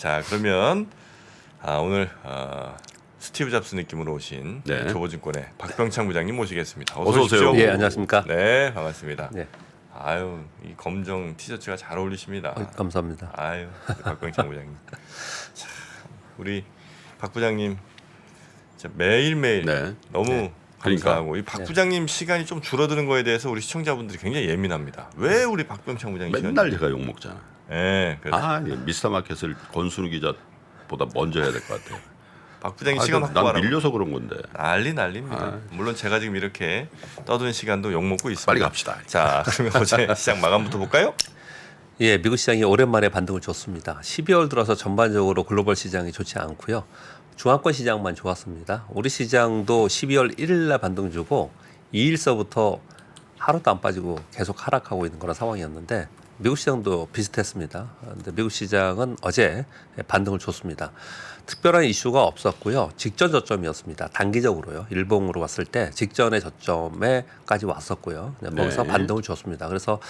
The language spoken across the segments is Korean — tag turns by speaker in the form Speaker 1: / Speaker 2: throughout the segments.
Speaker 1: 자, 그러면 오늘 스티브 잡스 느낌으로 오신
Speaker 2: 네.
Speaker 1: 조보증권의 박병창 부장님 모시겠습니다.
Speaker 2: 어서 오세요.
Speaker 3: 예, 안녕하십니까?
Speaker 1: 네, 반갑습니다.
Speaker 3: 네.
Speaker 1: 아유, 이 검정 티셔츠가 잘 어울리십니다.
Speaker 3: 감사합니다.
Speaker 1: 아유, 박병창 부장님. 자, 우리 박 부장님 진짜 매일매일
Speaker 2: 네.
Speaker 1: 너무
Speaker 2: 네.
Speaker 1: 감사하고 이 박 부장님 시간이 좀 줄어드는 거에 대해서 우리 시청자분들이 굉장히 예민합니다. 왜 우리 박병창 부장님
Speaker 2: 맨날 제가 욕 먹잖아.
Speaker 1: 네, 그래서
Speaker 2: 미스터 마켓을 권순우 기자보다 먼저 해야 될 것 같아요.
Speaker 1: 박 부장님 시간
Speaker 2: 난
Speaker 1: 확보하라고
Speaker 2: 밀려서 그런 건데.
Speaker 1: 난립니다. 물론 제가 지금 이렇게 떠드는 시간도 욕 먹고 있습니다.
Speaker 2: 빨리 갑시다.
Speaker 1: 자, 그러면 어제 시장 마감부터 볼까요?
Speaker 3: 예, 미국 시장이 오랜만에 반등을 줬습니다. 12월 들어서 전반적으로 글로벌 시장이 좋지 않고요. 중앙권 시장만 좋았습니다. 우리 시장도 12월 1일 날 반등 주고 2일서부터 하루도 안 빠지고 계속 하락하고 있는 그런 상황이었는데 미국 시장도 비슷했습니다. 근데 미국 시장은 어제 반등을 줬습니다. 특별한 이슈가 없었고요. 직전 저점이었습니다. 단기적으로요. 일봉으로 봤을 때 직전의 저점에까지 왔었고요. 거기서
Speaker 2: 네.
Speaker 3: 반등을 줬습니다. 그래서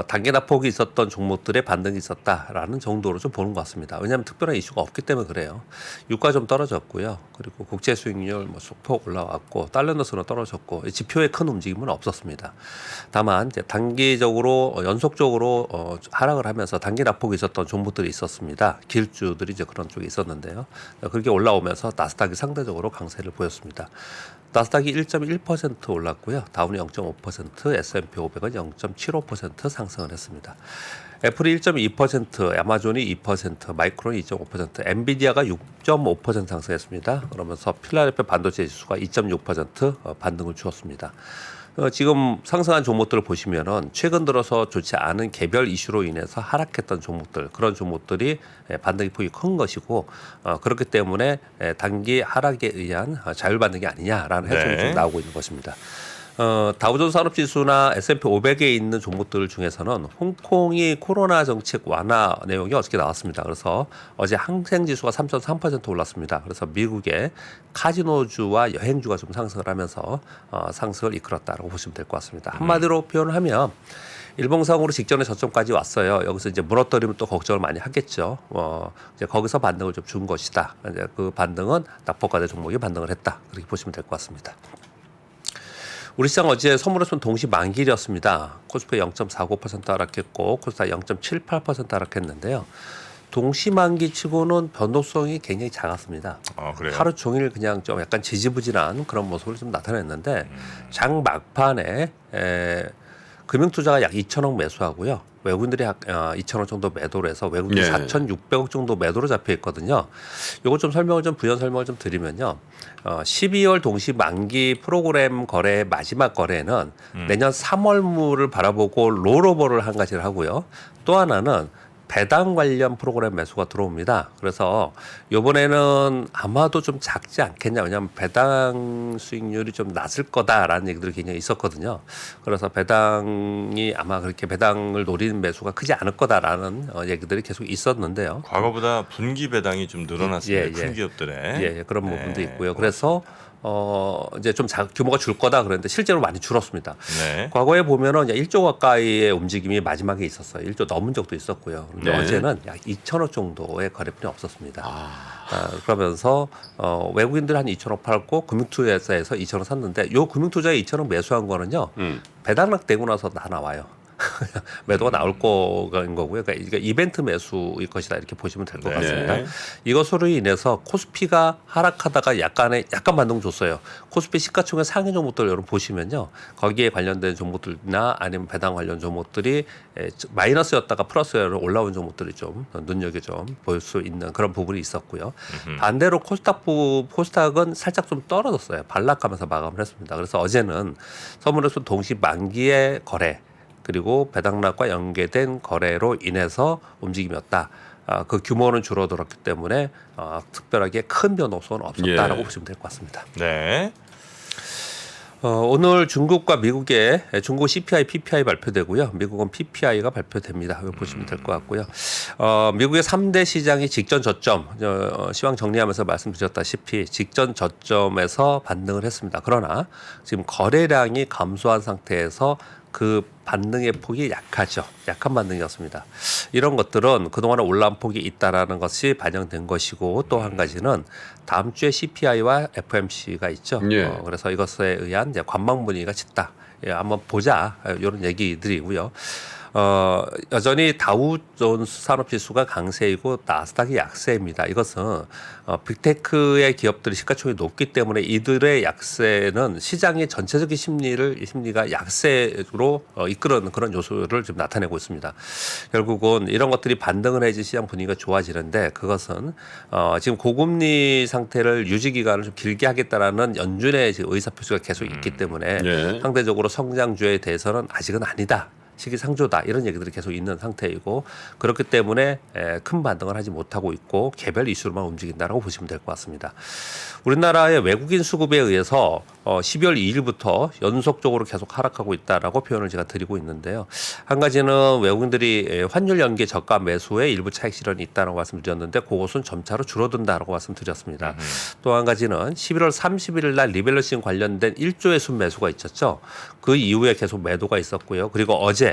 Speaker 3: 단기 낙폭이 있었던 종목들의 반등이 있었다라는 정도로 좀 보는 것 같습니다. 왜냐하면 특별한 이슈가 없기 때문에 그래요. 유가 좀 떨어졌고요. 그리고 국제 수익률 소폭 올라왔고 달러너스는 떨어졌고 지표의 큰 움직임은 없었습니다. 다만 이제 단기적으로 연속적으로 하락을 하면서 단기 낙폭이 있었던 종목들이 있었습니다. 길주들이 이제 그런 쪽에 있었는데요. 그렇게 올라오면서 나스닥이 상대적으로 강세를 보였습니다. 나스닥이 1.1% 올랐고요. 다운이 0.5%, S&P 500은 0.75% 상승을 했습니다. 애플이 1.2%, 아마존이 2%, 마이크론이 2.5%, 엔비디아가 6.5% 상승했습니다. 그러면서 필라델피아 반도체 지수가 2.6% 반등을 주었습니다. 지금 상승한 종목들을 보시면은 최근 들어서 좋지 않은 개별 이슈로 인해서 하락했던 종목들, 그런 종목들이 반등이 폭이 큰 것이고 그렇기 때문에 단기 하락에 의한 자율 반등이 아니냐라는 해석이 좀 나오고 있는 것입니다. 다우존스 산업지수나 S&P 500에 있는 종목들 중에서는 홍콩이 코로나 정책 완화 내용이 어저께 나왔습니다. 그래서 어제 항생지수가 3.3% 올랐습니다. 그래서 미국의 카지노주와 여행주가 좀 상승을 하면서 상승을 이끌었다라고 보시면 될 것 같습니다. 한마디로 표현을 하면 일봉상으로 직전에 저점까지 왔어요. 여기서 이제 무너뜨리면 또 걱정을 많이 하겠죠. 이제 거기서 반등을 좀 준 것이다. 이제 그 반등은 낙폭과대 종목이 반등을 했다. 그렇게 보시면 될 것 같습니다. 우리 시장 어제 선물에서는 동시 만기일이었습니다. 코스피 0.49% 하락했고 코스닥 0.78% 하락했는데요. 동시 만기치고는 변동성이 굉장히 작았습니다.
Speaker 1: 그래요?
Speaker 3: 하루 종일 그냥 좀 약간 지지부진한 그런 모습을 좀 나타냈는데 장 막판에 금융투자가 약 2천억 매수하고요. 외국인들이 2천억 정도 매도를 해서 외국인들이 4,600억 정도 매도로 잡혀 있거든요. 이거 좀 부연 설명을 좀 드리면요. 12월 동시 만기 프로그램 거래 마지막 거래는 내년 3월물을 바라보고 롤오버를 한 가지를 하고요. 또 하나는 배당 관련 프로그램 매수가 들어옵니다. 그래서 이번에는 아마도 좀 작지 않겠냐. 왜냐하면 배당 수익률이 좀 낮을 거다라는 얘기들이 굉장히 있었거든요. 그래서 배당이 아마 그렇게 배당을 노리는 매수가 크지 않을 거다라는 얘기들이 계속 있었는데요.
Speaker 1: 과거보다 분기 배당이 좀 늘어났습니다. 큰 기업들의.
Speaker 3: 그런 부분도 있고요. 그래서 이제 좀 규모가 줄 거다 그랬는데 실제로 많이 줄었습니다.
Speaker 1: 네.
Speaker 3: 과거에 보면은 1조 가까이의 움직임이 마지막에 있었어요. 1조 넘은 적도 있었고요. 그런데 어제는 약 2천억 정도의 거래뿐이 없었습니다. 그러면서 외국인들 한 2천억 팔고 금융투자에서 2천억 샀는데 요 금융투자에 2천억 매수한 거는요. 배당락 되고 나서 다 나와요. 매도가 나올 거인 거고요. 그러니까 이벤트 매수일 것이다 이렇게 보시면 될 것 같습니다. 이것으로 인해서 코스피가 하락하다가 약간 반등 줬어요. 코스피 시가총액 상위 종목들 여러분 보시면요. 거기에 관련된 종목들이나 아니면 배당 관련 종목들이 마이너스였다가 플러스로 올라온 종목들이 좀 눈여겨 좀 볼 수 있는 그런 부분이 있었고요. 반대로 코스닥은 살짝 좀 떨어졌어요. 반락하면서 마감을 했습니다. 그래서 어제는 선물에서 동시 만기의 거래 그리고 배당락과 연계된 거래로 인해서 움직임이었다. 그 규모는 줄어들었기 때문에 특별하게 큰 변동성은 없었다라고 보시면 될 것 같습니다.
Speaker 1: 네.
Speaker 3: 오늘 중국과 미국의 중국 CPI, PPI 발표되고요. 미국은 PPI가 발표됩니다. 이거 보시면 될 것 같고요. 미국의 3대 시장이 직전 저점, 시황 정리하면서 말씀드렸다시피 직전 저점에서 반등을 했습니다. 그러나 지금 거래량이 감소한 상태에서 그 반등의 폭이 약하죠. 약한 반등이었습니다. 이런 것들은 그동안에 올라온 폭이 있다라는 것이 반영된 것이고 또 한 가지는 다음 주에 CPI와 FOMC가 있죠.
Speaker 2: 예.
Speaker 3: 그래서 이것에 의한 이제 관망 분위기가 짙다. 예, 한번 보자. 이런 얘기들이고요. 여전히 다우존스 산업지수가 강세이고 나스닥이 약세입니다. 이것은 빅테크의 기업들이 시가총액이 높기 때문에 이들의 약세는 시장의 전체적인 심리가 약세로 이끄는 그런 요소를 지금 나타내고 있습니다. 결국은 이런 것들이 반등을 해야지 시장 분위기가 좋아지는데 그것은 지금 고금리 상태를 유지 기간을 좀 길게 하겠다라는 연준의 지금 의사표시가 계속 있기 때문에
Speaker 2: 예.
Speaker 3: 상대적으로 성장주에 대해서는 아직은 아니다. 시기상조다 이런 얘기들이 계속 있는 상태이고 그렇기 때문에 큰 반등을 하지 못하고 있고 개별 이슈로만 움직인다라고 보시면 될 것 같습니다. 우리나라의 외국인 수급에 의해서 12월 2일부터 연속적으로 계속 하락하고 있다라고 표현을 제가 드리고 있는데요. 한 가지는 외국인들이 환율 연계 저가 매수에 일부 차익 실현이 있다라고 말씀드렸는데 그것은 점차로 줄어든다라고 말씀드렸습니다. 또 한 가지는 11월 31일 날 리밸런싱 관련된 1조의 순매수가 있었죠. 그 이후에 계속 매도가 있었고요. 그리고 어제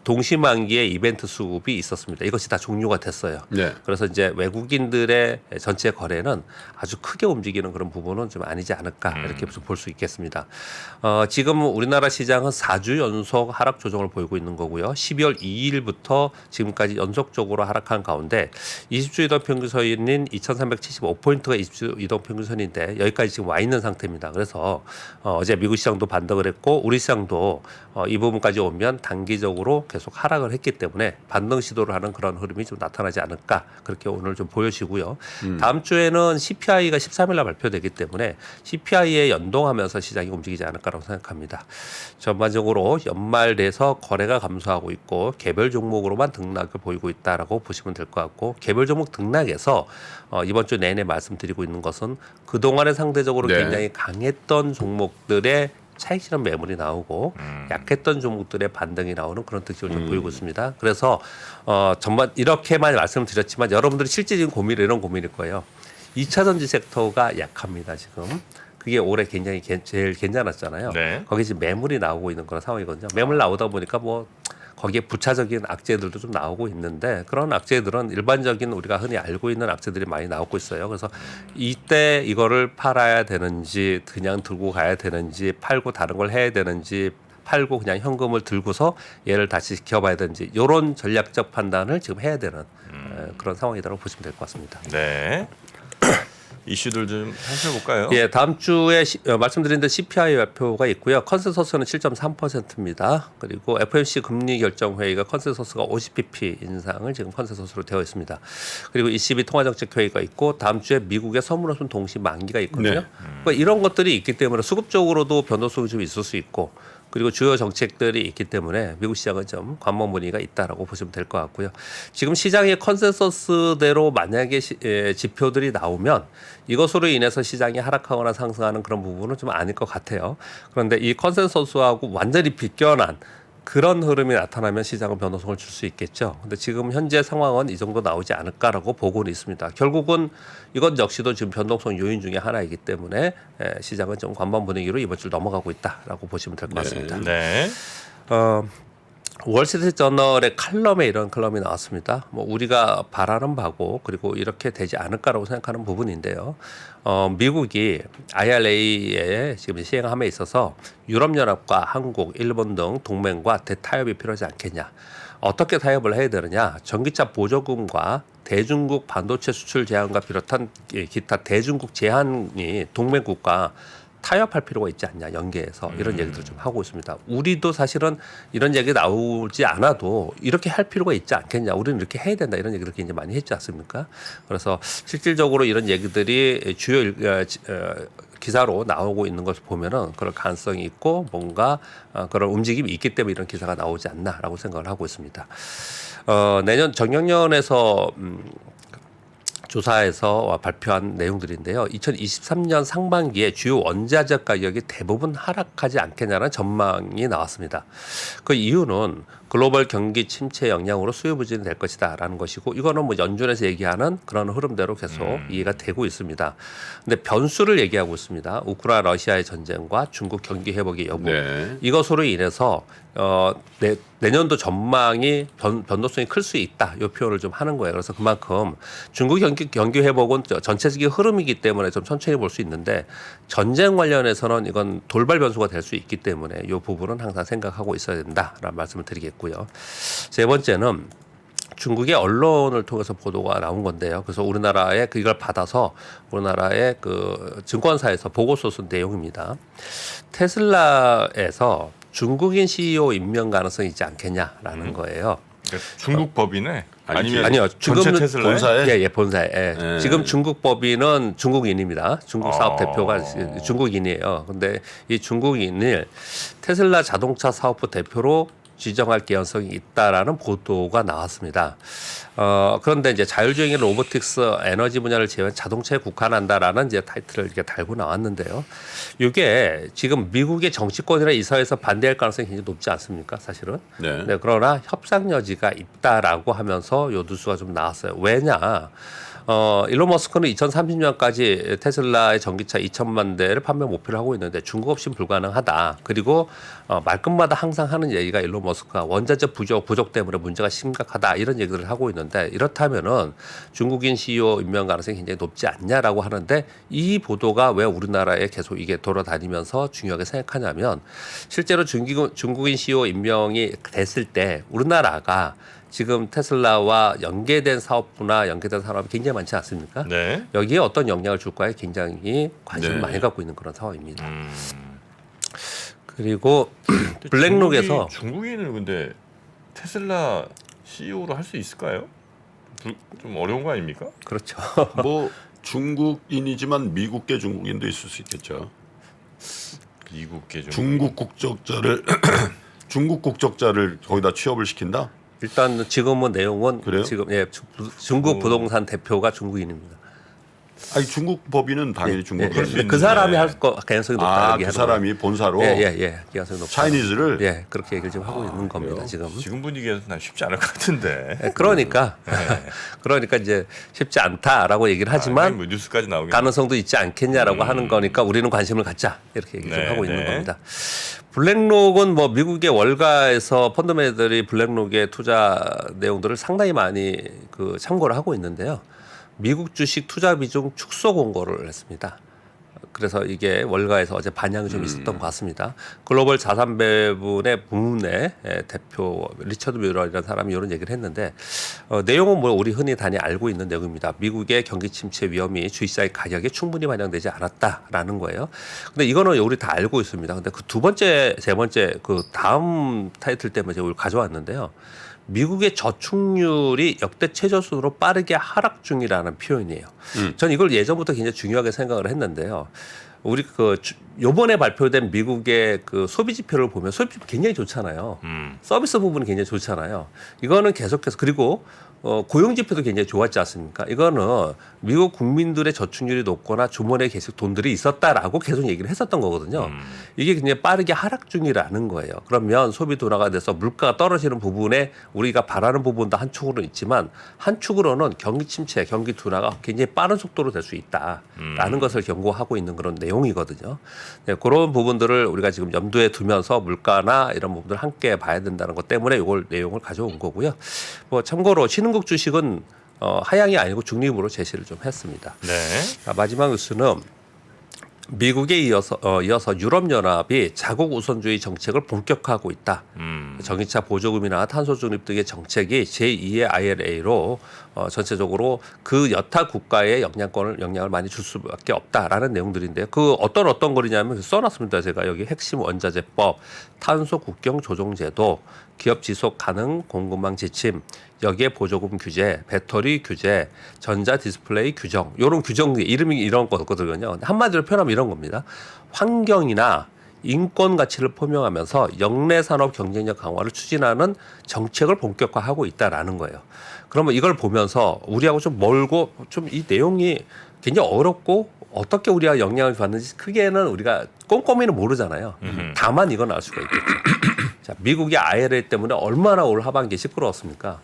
Speaker 3: 동시만기에 이벤트 수급이 있었습니다. 이것이 다 종료가 됐어요.
Speaker 2: 네.
Speaker 3: 그래서 이제 외국인들의 전체 거래는 아주 크게 움직이는 그런 부분은 좀 아니지 않을까 이렇게 볼 수 있겠습니다. 지금 우리나라 시장은 4주 연속 하락 조정을 보이고 있는 거고요. 12월 2일부터 지금까지 연속적으로 하락한 가운데 20주 이동 평균선인 2,375포인트가 20주 이동 평균선인데 여기까지 지금 와 있는 상태입니다. 그래서 어제 미국 시장도 반등을 했고 우리 시장도 이 부분까지 오면 단기적으로 계속 하락을 했기 때문에 반등 시도를 하는 그런 흐름이 좀 나타나지 않을까 그렇게 오늘 좀 보여지고요. 다음 주에는 CPI가 13일 날 발표되기 때문에 CPI에 연동하면서 시장이 움직이지 않을까라고 생각합니다. 전반적으로 연말 돼서 거래가 감소하고 있고 개별 종목으로만 등락을 보이고 있다라고 보시면 될 것 같고 개별 종목 등락에서 이번 주 내내 말씀드리고 있는 것은 그동안에 상대적으로
Speaker 2: 네.
Speaker 3: 굉장히 강했던 종목들의 차익 실현 매물이 나오고 약했던 종목들의 반등이 나오는 그런 특징을 좀 보이고 있습니다. 그래서 전반 이렇게만 말씀드렸지만 여러분들이 실질적인 고민은 이런 고민일 거예요. 2차 전지 섹터가 약합니다. 지금 그게 올해 굉장히 제일 괜찮았잖아요.
Speaker 1: 네.
Speaker 3: 거기 지금 매물이 나오고 있는 그런 상황이거든요. 매물 나오다 보니까 뭐 거기에 부차적인 악재들도 좀 나오고 있는데 그런 악재들은 일반적인 우리가 흔히 알고 있는 악재들이 많이 나오고 있어요. 그래서 이때 이거를 팔아야 되는지 그냥 들고 가야 되는지 팔고 다른 걸 해야 되는지 팔고 그냥 현금을 들고서 얘를 다시 지켜봐야 되는지 이런 전략적 판단을 지금 해야 되는 그런 상황이라고 보시면 될 것 같습니다.
Speaker 1: 네. 이슈들 좀 살펴볼까요?
Speaker 3: 예, 다음 주에 말씀드린 대로 CPI 발표가 있고요. 컨센서스는 7.3%입니다. 그리고 FOMC 금리 결정 회의가 컨센서스가 50pp 인상을 지금 컨센서스로 되어 있습니다. 그리고 ECB 통화정책 회의가 있고 다음 주에 미국의 선물원순 동시 만기가 있거든요.
Speaker 2: 네.
Speaker 3: 그러니까 이런 것들이 있기 때문에 수급적으로도 변동성이 좀 있을 수 있고 그리고 주요 정책들이 있기 때문에 미국 시장은 좀 관망 분위기가 있다라고 보시면 될 것 같고요. 지금 시장의 컨센서스대로 만약에 지표들이 나오면 이것으로 인해서 시장이 하락하거나 상승하는 그런 부분은 좀 아닐 것 같아요. 그런데 이 컨센서스하고 완전히 비껴난 그런 흐름이 나타나면 시장은 변동성을 줄 수 있겠죠. 근데 지금 현재 상황은 이 정도 나오지 않을까라고 보고는 있습니다. 결국은 이것 역시도 지금 변동성 요인 중에 하나이기 때문에 시장은 좀 관망 분위기로 이번 주 넘어가고 있다라고 보시면 될 것 같습니다.
Speaker 1: 네.
Speaker 3: 월스트리트저널의 칼럼에 이런 칼럼이 나왔습니다. 뭐 우리가 바라는 바고 그리고 이렇게 되지 않을까라고 생각하는 부분인데요. 미국이 IRA에 지금 시행함에 있어서 유럽연합과 한국, 일본 등 동맹과 대타협이 필요하지 않겠냐. 어떻게 타협을 해야 되느냐. 전기차 보조금과 대중국 반도체 수출 제한과 비롯한 기타 대중국 제한이 동맹국가 타협할 필요가 있지 않냐 연계해서 이런 얘기들 좀 하고 있습니다. 우리도 사실은 이런 얘기 나오지 않아도 이렇게 할 필요가 있지 않겠냐. 우리는 이렇게 해야 된다 이런 얘기를 굉장히 많이 했지 않습니까? 그래서 실질적으로 이런 얘기들이 주요 기사로 나오고 있는 것을 보면은 그런 가능성이 있고 뭔가 그런 움직임이 있기 때문에 이런 기사가 나오지 않나라고 생각을 하고 있습니다. 내년 정경련에서 조사에서 발표한 내용들인데요. 2023년 상반기에 주요 원자재 가격이 대부분 하락하지 않겠냐는 전망이 나왔습니다. 그 이유는 글로벌 경기 침체 영향으로 수요 부진이 될 것이다라는 것이고 이거는 뭐 연준에서 얘기하는 그런 흐름대로 계속 이해가 되고 있습니다. 근데 변수를 얘기하고 있습니다. 우크라이나 러시아의 전쟁과 중국 경기 회복의 여부
Speaker 2: 네.
Speaker 3: 이것으로 인해서 내년도 전망이 변동성이 클 수 있다. 이 표현을 좀 하는 거예요. 그래서 그만큼 중국 경기 회복은 전체적인 흐름이기 때문에 좀 천천히 볼 수 있는데 전쟁 관련해서는 이건 돌발 변수가 될 수 있기 때문에 이 부분은 항상 생각하고 있어야 된다라는 말씀을 드리겠고요. 세 번째는 중국의 언론을 통해서 보도가 나온 건데요. 그래서 우리나라에 이걸 받아서 우리나라의 그 증권사에서 보고서 쓴 내용입니다. 테슬라에서 중국인 CEO 임명 가능성이 있지 않겠냐라는 거예요.
Speaker 1: 그러니까 중국 법인에
Speaker 2: 아니면
Speaker 3: 아니요.
Speaker 1: 전체
Speaker 3: 지금은
Speaker 1: 테슬라에
Speaker 2: 본사에?
Speaker 3: 예, 본사에. 예. 지금 중국 법인은 중국인입니다. 중국 사업 대표가 중국인이에요. 근데 이 중국인을 테슬라 자동차 사업부 대표로 지정할 개연성이 있다라는 보도가 나왔습니다. 그런데 이제 자율주행 로보틱스 에너지 분야를 제외한 자동차에 국한한다라는 이제 타이틀을 이렇게 달고 나왔는데요. 이게 지금 미국의 정치권이나 이 사회에서 반대할 가능성이 굉장히 높지 않습니까? 사실은.
Speaker 2: 네.
Speaker 3: 네, 그러나 협상 여지가 있다라고 하면서 요 뉴스가 좀 나왔어요. 왜냐? 일론 머스크는 2030년까지 테슬라의 전기차 2천만 대를 판매 목표를 하고 있는데 중국 없이는 불가능하다. 그리고 말끝마다 항상 하는 얘기가 일론 머스크가 원자재 부족 때문에 문제가 심각하다. 이런 얘기를 하고 있는데 이렇다면은 중국인 CEO 임명 가능성이 굉장히 높지 않냐라고 하는데 이 보도가 왜 우리나라에 계속 이게 돌아다니면서 중요하게 생각하냐면 실제로 중국인 CEO 임명이 됐을 때 우리나라가 지금 테슬라와 연계된 사업부나 연계된 사람이 굉장히 많지 않습니까?
Speaker 1: 네.
Speaker 3: 여기에 어떤 영향을 줄까에 굉장히 관심을
Speaker 2: 네.
Speaker 3: 많이 갖고 있는 그런 상황입니다. 그리고 블랙록에서
Speaker 1: 중국인을 근데 테슬라 CEO로 할 수 있을까요? 좀 어려운 거 아닙니까?
Speaker 3: 그렇죠.
Speaker 2: 뭐 중국인이지만 미국계 중국인도 있을 수 있겠죠.
Speaker 1: 미국계
Speaker 2: 중국 국적자를 중국 국적자를 거기다 취업을 시킨다?
Speaker 3: 일단 지금은 내용은
Speaker 2: 그래요?
Speaker 3: 지금 중국 부동산 대표가 중국인입니다.
Speaker 2: 아니 중국 법인은 당연히 중국인.
Speaker 1: 있는데.
Speaker 3: 그 사람이 할 가능성이 높다.
Speaker 2: 그 사람이 본사로
Speaker 3: 예예예 가능성이 높다.
Speaker 2: 차이니즈를
Speaker 3: 예 그렇게 얘기를 지금 하고 있는 겁니다.
Speaker 2: 그래요?
Speaker 3: 지금.
Speaker 1: 분위기에서 난 쉽지 않을 것 같은데.
Speaker 3: 그러니까 이제 쉽지 않다라고 얘기를 하지만
Speaker 1: 뭐 뉴스까지 나오긴
Speaker 3: 가능성도 있지 않겠냐라고 하는 거니까 우리는 관심을 갖자 이렇게 얘기 좀
Speaker 1: 네,
Speaker 3: 하고 있는
Speaker 1: 네.
Speaker 3: 겁니다. 블랙록은 뭐 미국의 월가에서 펀드매니저들이 블랙록의 투자 내용들을 상당히 많이 그 참고를 하고 있는데요. 미국 주식 투자 비중 축소 공고를 했습니다. 그래서 이게 월가에서 어제 반향이 좀 있었던 것 같습니다. 글로벌 자산 배분의 부문의 대표 리처드 뮤러라는 사람이 이런 얘기를 했는데 내용은 뭐 우리 흔히 다니 알고 있는 내용입니다. 미국의 경기 침체 위험이 주식시장의 가격에 충분히 반영되지 않았다라는 거예요. 근데 이거는 우리 다 알고 있습니다. 근데 그 두 번째, 세 번째 그 다음 타이틀 때문에 제가 가져왔는데요. 미국의 저축률이 역대 최저순으로 빠르게 하락 중이라는 표현이에요. 전 이걸 예전부터 굉장히 중요하게 생각을 했는데요. 우리 요번에 발표된 미국의 그 소비 지표를 보면 소비 지표 굉장히 좋잖아요. 서비스 부분이 굉장히 좋잖아요. 이거는 계속해서 그리고 고용 지표도 굉장히 좋았지 않습니까? 이거는 미국 국민들의 저축률이 높거나 주머니에 계속 돈들이 있었다라고 계속 얘기를 했었던 거거든요. 이게 굉장히 빠르게 하락 중이라는 거예요. 그러면 소비 둔화가 돼서 물가가 떨어지는 부분에 우리가 바라는 부분도 한축으로는 있지만 한축으로는 경기 침체, 경기 둔화가 굉장히 빠른 속도로 될 수 있다라는 것을 경고하고 있는 그런 내용이거든요. 네, 그런 부분들을 우리가 지금 염두에 두면서 물가나 이런 부분들을 함께 봐야 된다는 것 때문에 이걸 내용을 가져온 거고요. 뭐 참고로 신흥국 주식은 하향이 아니고 중립으로 제시를 좀 했습니다.
Speaker 1: 네.
Speaker 3: 마지막 뉴스는 미국에 이어서 유럽연합이 자국 우선주의 정책을 본격화하고 있다. 전기차 보조금이나 탄소 중립 등의 정책이 제2의 IRA로 전체적으로 그 여타 국가의 영향을 많이 줄 수밖에 없다라는 내용들인데요. 그 어떤 거리냐면 써놨습니다. 제가 여기 핵심 원자재법, 탄소 국경 조정 제도, 기업 지속 가능 공급망 지침, 여기에 보조금 규제, 배터리 규제, 전자 디스플레이 규정, 이런 규정 이름이 이런 거거든요. 한마디로 표현하면 이런 겁니다. 환경이나 인권 가치를 포명하면서 역내 산업 경쟁력 강화를 추진하는 정책을 본격화하고 있다라는 거예요. 그러면 이걸 보면서 우리하고 좀 멀고 좀 이 내용이 굉장히 어렵고 어떻게 우리가 영향을 받는지 크게는 우리가 꼼꼼히는 모르잖아요. 다만 이건 알 수가 있겠죠. 자, 미국이 IRA 때문에 얼마나 올 하반기에 시끄러웠습니까?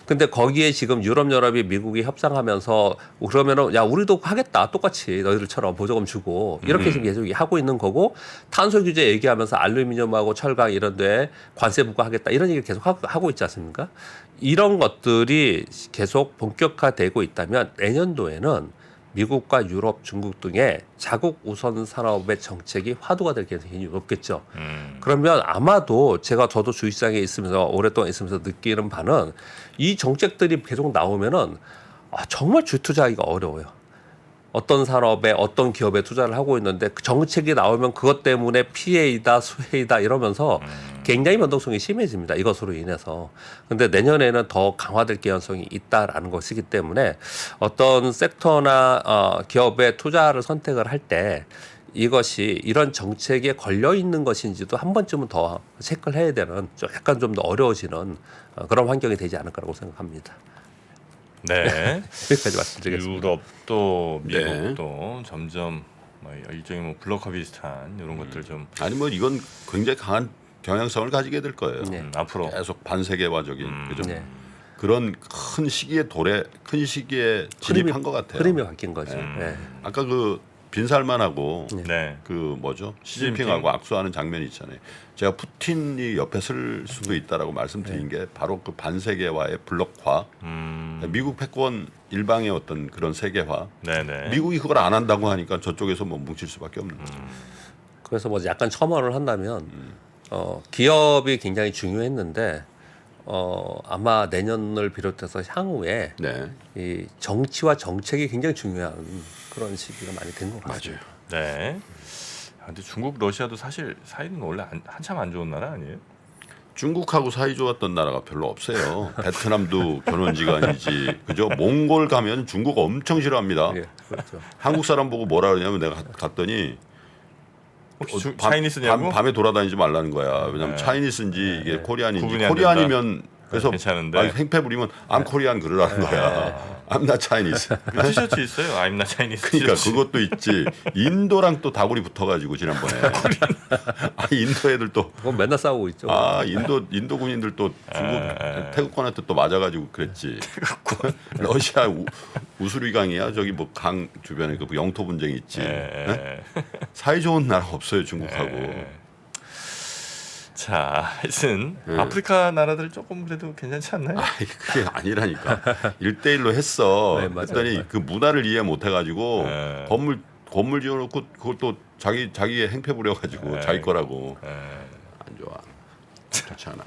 Speaker 3: 근데 거기에 지금 유럽연합이 미국이 협상하면서 그러면은 야 우리도 하겠다 똑같이 너희들처럼 보조금 주고 이렇게 지금 계속 하고 있는 거고 탄소 규제 얘기하면서 알루미늄하고 철강 이런 데 관세 부과하겠다 이런 얘기를 계속 하고 있지 않습니까? 이런 것들이 계속 본격화되고 있다면 내년도에는 미국과 유럽, 중국 등의 자국 우선 산업의 정책이 화두가 될 가능성이 높겠죠. 그러면 아마도 저도 주식시장에 있으면서 오랫동안 있으면서 느끼는 바는 이 정책들이 계속 나오면은 정말 주식 투자하기가 어려워요. 어떤 산업에 어떤 기업에 투자를 하고 있는데 그 정책이 나오면 그것 때문에 피해이다 수혜이다 이러면서 굉장히 변동성이 심해집니다. 이것으로 인해서. 근데 내년에는 더 강화될 개연성이 있다라는 것이기 때문에 어떤 섹터나 기업의 투자를 선택을 할 때 이것이 이런 정책에 걸려 있는 것인지도 한 번쯤은 더 체크를 해야 되는 좀 약간 좀 더 어려워지는 그런 환경이 되지 않을까라고 생각합니다.
Speaker 1: 네.
Speaker 3: 여기까지 말씀드리겠습니다.
Speaker 1: 유럽도
Speaker 2: 네.
Speaker 1: 미국도 점점 일종의 뭐 블록화 비슷한 이런 것들 좀
Speaker 2: 아니 뭐 이건 굉장히 강한 경향성을 가지게 될 거예요.
Speaker 3: 네.
Speaker 1: 앞으로
Speaker 2: 계속 반세계화적인 그죠?
Speaker 3: 네.
Speaker 2: 그런 큰 시기에 진입한 것 같아요.
Speaker 3: 흐름이 바뀐 거죠. 네.
Speaker 2: 아까 그 빈살만하고
Speaker 1: 네.
Speaker 2: 그 뭐죠 시진핑하고 악수하는 장면이 있잖아요. 제가 푸틴이 옆에 쓸 수도 있다라고 말씀드린 게 바로 그 반세계화의 블록화, 미국 패권 일방의 어떤 그런 세계화.
Speaker 1: 네네.
Speaker 2: 미국이 그걸 안 한다고 하니까 저쪽에서 뭐 뭉칠 수밖에 없는 거죠.
Speaker 3: 그래서 뭐 약간 첨언을 한다면 기업이 굉장히 중요했는데 아마 내년을 비롯해서 향후에
Speaker 2: 네,
Speaker 3: 이 정치와 정책이 굉장히 중요한 그런 시기가 많이 된 것 같습니다.
Speaker 1: 네. 근데 중국, 러시아도 사실 사이는 원래 한참 안 좋은 나라 아니에요?
Speaker 2: 중국하고 사이 좋았던 나라가 별로 없어요. 베트남도 견원지간이지, 그죠? 몽골 가면 중국 엄청 싫어합니다.
Speaker 3: 예, 그렇죠.
Speaker 2: 한국 사람 보고 뭐라 그러냐면 내가 갔더니
Speaker 1: 혹시 차이니스냐고?
Speaker 2: 밤에 돌아다니지 말라는 거야. 왜냐면
Speaker 1: 네.
Speaker 2: 차이니스인지 이게 코리안인지
Speaker 1: 구분이 안
Speaker 2: 코리안이면 그래서
Speaker 1: 괜찮은데.
Speaker 2: 막 행패 부리면 I'm 코리안 그러라는 거야. I'm not Chinese.
Speaker 1: 티셔츠 있어요. I'm not Chinese.
Speaker 2: 그러니까
Speaker 1: 티셔츠.
Speaker 2: 그것도 있지. 인도랑 또 다구리 붙어가지고 지난번에. 인도 애들 또
Speaker 3: 그건 맨날 싸우고 있죠.
Speaker 2: 인도 군인들 또 중국 태국권한테 또 맞아가지고 그랬지. 러시아 우수리강이야 저기 뭐 강 주변에 그 영토 분쟁이 있지. 네? 사이 좋은 나라 없어요 중국하고.
Speaker 1: 자, 하여튼 아프리카 나라들 조금 그래도 괜찮지 않나요?
Speaker 2: 그게 아니라니까. 1대1로 했어.
Speaker 3: 네, 맞아요.
Speaker 2: 했더니 그 문화를 이해 못 해가지고
Speaker 1: 네.
Speaker 2: 건물 지어놓고 그걸 또 자기의 행패 부려가지고 자기 거라고. 안 좋아. 좋지 않아.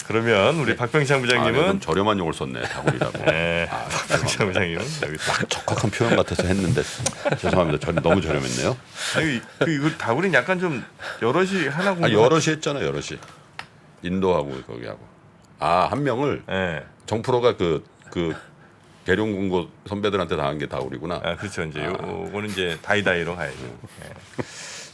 Speaker 1: 그러면 우리 박병창 부장님은
Speaker 2: 좀 저렴한 용어를 썼네 다구리라고.
Speaker 1: 네, 박병창 부장님은 여기 딱
Speaker 2: 적확한 표현 같아서 했는데 죄송합니다. 너무 저렴했네요.
Speaker 1: 아니 이거 다구리는 약간 좀 여럿이 하나 공부.
Speaker 2: 여럿이 했잖아 여럿이. 인도하고 거기하고. 한 명을
Speaker 1: 네.
Speaker 2: 정프로가 그 계룡공고 선배들한테 당한 게 다구리구나.
Speaker 1: 그렇죠. 이제 요거는 이제 다이다이로 가야죠. 네.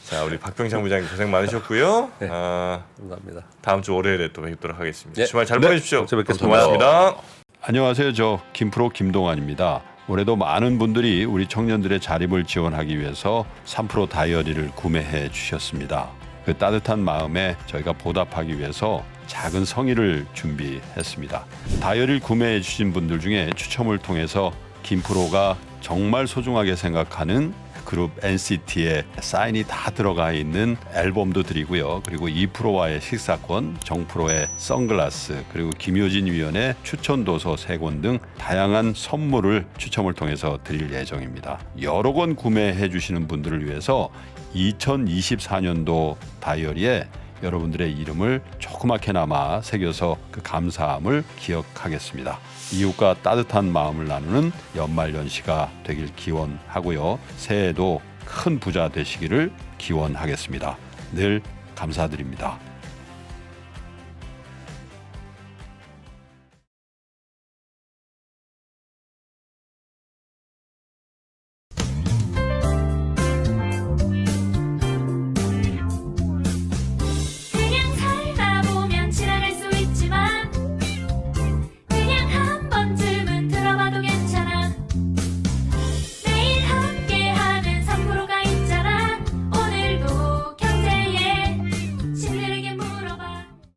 Speaker 1: 자, 우리 박병창 부장님 고생 많으셨고요.
Speaker 3: 네. 감사합니다.
Speaker 1: 다음 주 월요일에 또 뵙도록 하겠습니다.
Speaker 3: 네.
Speaker 1: 주말 잘 보내십시오.
Speaker 3: 또 뵙겠습니다.
Speaker 1: 고맙습니다.
Speaker 2: 안녕하세요. 저 김프로 김동환입니다. 올해도 많은 분들이 우리 청년들의 자립을 지원하기 위해서 3프로 다이어리를 구매해 주셨습니다. 그 따뜻한 마음에 저희가 보답하기 위해서 작은 성의를 준비했습니다. 다이어리를 구매해 주신 분들 중에 추첨을 통해서 김프로가 정말 소중하게 생각하는 그룹 NCT의 사인이 다 들어가 있는 앨범도 드리고요. 그리고 2프로와의 식사권, 정프로의 선글라스, 그리고 김효진 위원의 추천 도서 3권 등 다양한 선물을 추첨을 통해서 드릴 예정입니다. 여러 권 구매해 주시는 분들을 위해서 2024년도 다이어리에 여러분들의 이름을 조그맣게나마 새겨서 그 감사함을 기억하겠습니다. 이웃과 따뜻한 마음을 나누는 연말연시가 되길 기원하고요. 새해에도 큰 부자 되시기를 기원하겠습니다. 늘 감사드립니다.